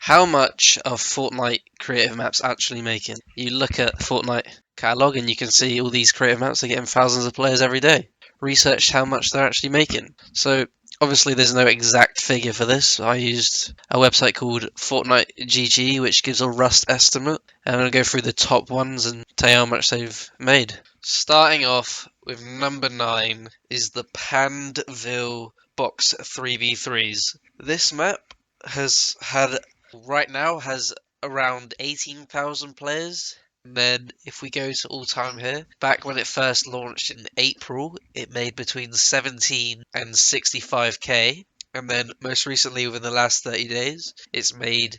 How much of Fortnite creative maps actually making? You look at Fortnite catalog and you can see all these creative maps are getting thousands of players every day. Research how much they're actually making. So obviously there's no exact figure for this. I used a website called Fortnite GG, which gives a rough estimate, and I'm going to go through the top ones and tell you how much they've made. Starting off with number 9 is the Pandville Box 3v3s. This map has had right now has around 18,000 players. And then if we go to all time here, back when it first launched in April, it made between 17 and 65k. And then most recently within the last 30 days, it's made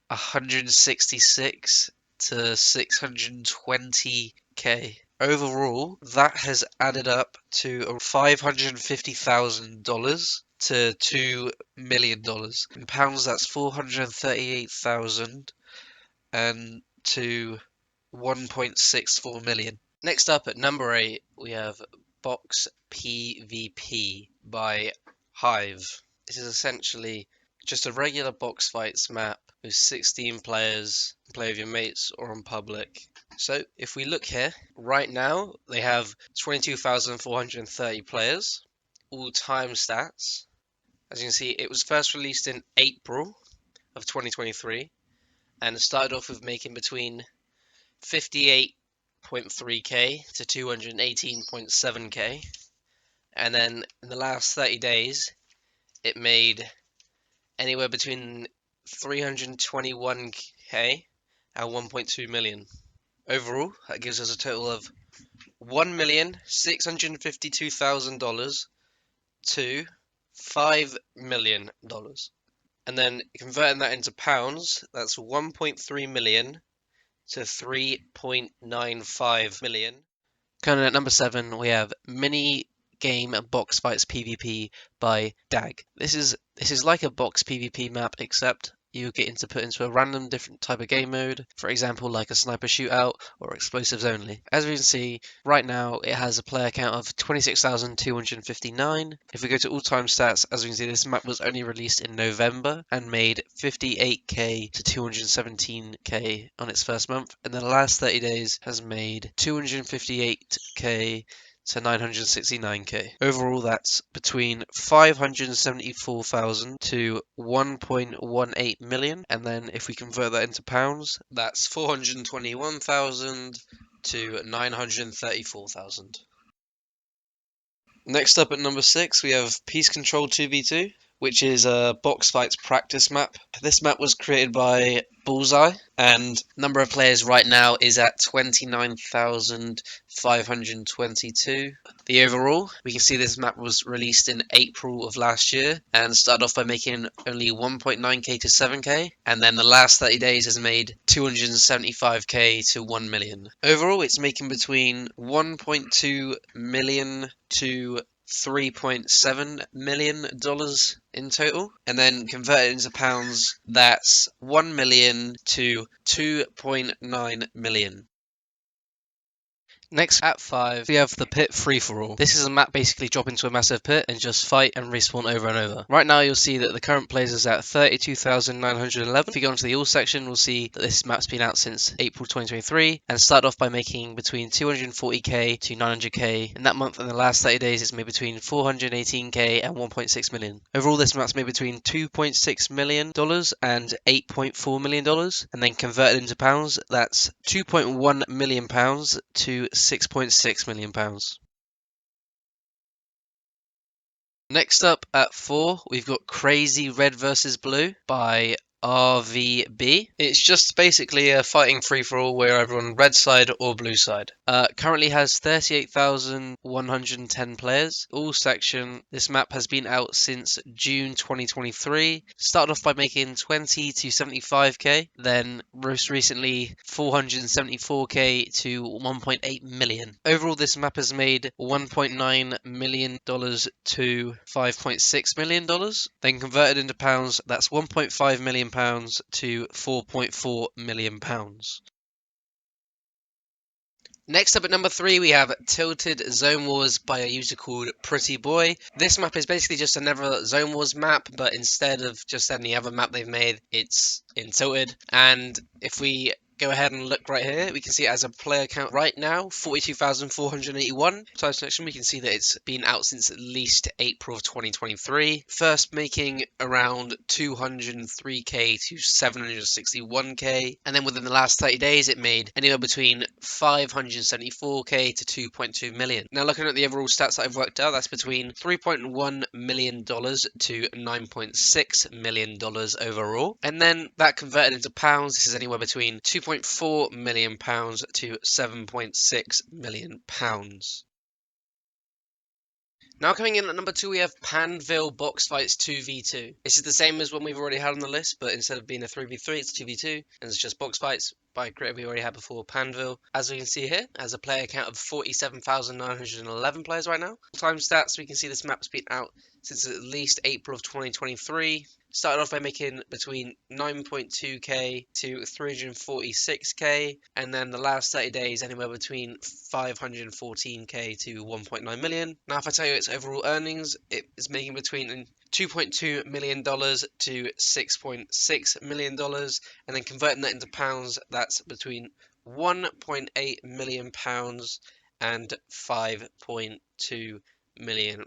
166 to 620k. Overall, that has added up to $550,000 to $2 million. In pounds, that's 438,000 and to 1.64 million. Next up at number 8, we have Box PVP by Hive. This is essentially just a regular box fights map with 16 players, play with your mates or on public. So if we look here, right now they have 22,430 players, all time stats. As you can see, it was first released in April of 2023 and it started off with making between 58.3k to 218.7k, and then in the last 30 days it made anywhere between 321k and 1.2 million. Overall, that gives us a total of $1,652,000 to $5 million. And then converting that into pounds, that's 1.3 million to 3.95 million. Coming in at number 7, we have Mini Game Box Fights PvP by DAG. This is like a box PvP map, except you get put into a random different type of game mode, for example like a sniper shootout or explosives only. As we can see, right now it has a player count of 26,259. If we go to all-time stats, as we can see, this map was only released in November and made 58k to 217k on its first month, and the last 30 days has made 258k to 969k. Overall, that's between 574,000 to 1.18 million. And then if we convert that into pounds, that's 421,000 to 934,000. Next up at number 6, we have Peace Control 2v2, which is a box fights practice map. This map was created by Bullseye, and number of players right now is at 29,522. The overall, we can see this map was released in April of last year and started off by making only 1.9k to 7k, and then the last 30 days has made 275k to 1 million. Overall, it's making between 1.2 million to $3.7 million in total, and then converted into pounds, that's 1 million to 2.9 million. Next, at 5, we have the Pit Free-For-All. This is a map basically drop into a massive pit and just fight and respawn over and over. Right now you'll see that the current players is at 32,911. If you go into the all section, we'll see that this map's been out since April 2023 and started off by making between 240k to 900k. In that month, in the last 30 days, it's made between 418k and 1.6 million. Overall, this map's made between $2.6 million and $8.4 million, and then converted into pounds, that's 2.1 million pounds to £6.6 million. Next up at 4, we've got Crazy Red vs Blue by RVB. It's just basically a fighting free-for-all where everyone red side or blue side. Currently has 38,110 players. All section. This map has been out since June 2023. Started off by making 20 to 75k, then most recently 474k to 1.8 million. Overall, this map has made $1.9 million to $5.6 million. Then converted into pounds, that's 1.5 million pounds to 4.4 million pounds. Next up at number 3, we have Tilted Zone Wars by a user called Pretty Boy. This map is basically just another Zone Wars map, but instead of just any other map they've made, it's in Tilted. And if we go ahead and look right here, we can see it has a player count right now, 42,481. Time selection, we can see that it's been out since at least April of 2023. First making around 203k to 761k, and then within the last 30 days it made anywhere between 574k to 2.2 million. Now looking at the overall stats that I've worked out, that's between $3.1 million to $9.6 million overall, and then that converted into pounds, this is anywhere between £2.4 million to £7.6 million. Now coming in at number 2, we have Panville Box Fights 2v2. This is the same as one we've already had on the list, but instead of being a 3v3, it's 2v2, and it's just box fights by a creator we already had before, Panville. As we can see here, has a player count of 47,911 players right now. Time stats, we can see this map's been out since at least April of 2023. Started off by making between 9.2k to 346k, and then the last 30 days anywhere between 514k to 1.9 million. Now if I tell you its overall earnings, it is making between $2.2 million to $6.6 million, and then converting that into pounds, that's between £1.8 million and £5.2 million.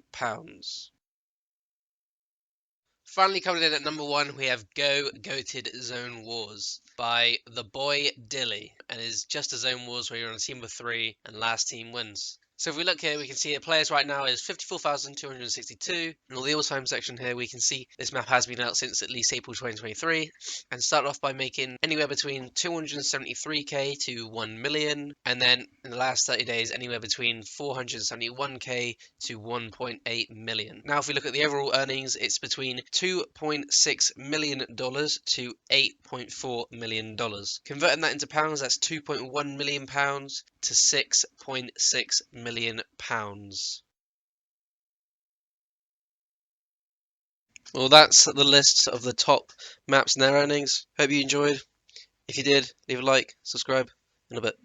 Finally coming in at number 1, we have Goated Zone Wars by the boy Dilly, and is just a Zone Wars where you're on a team of 3 and last team wins. So if we look here, we can see the players right now is 54,262, and on the all-time section here, we can see this map has been out since at least April 2023, and started off by making anywhere between 273k to 1 million, and then in the last 30 days, anywhere between 471k to 1.8 million. Now, if we look at the overall earnings, it's between $2.6 million to $8.4 million. Converting that into pounds, that's £2.1 million to £6.6 million. Well, that's the list of the top maps and their earnings. Hope you enjoyed. If you did, leave a like, subscribe in a bit.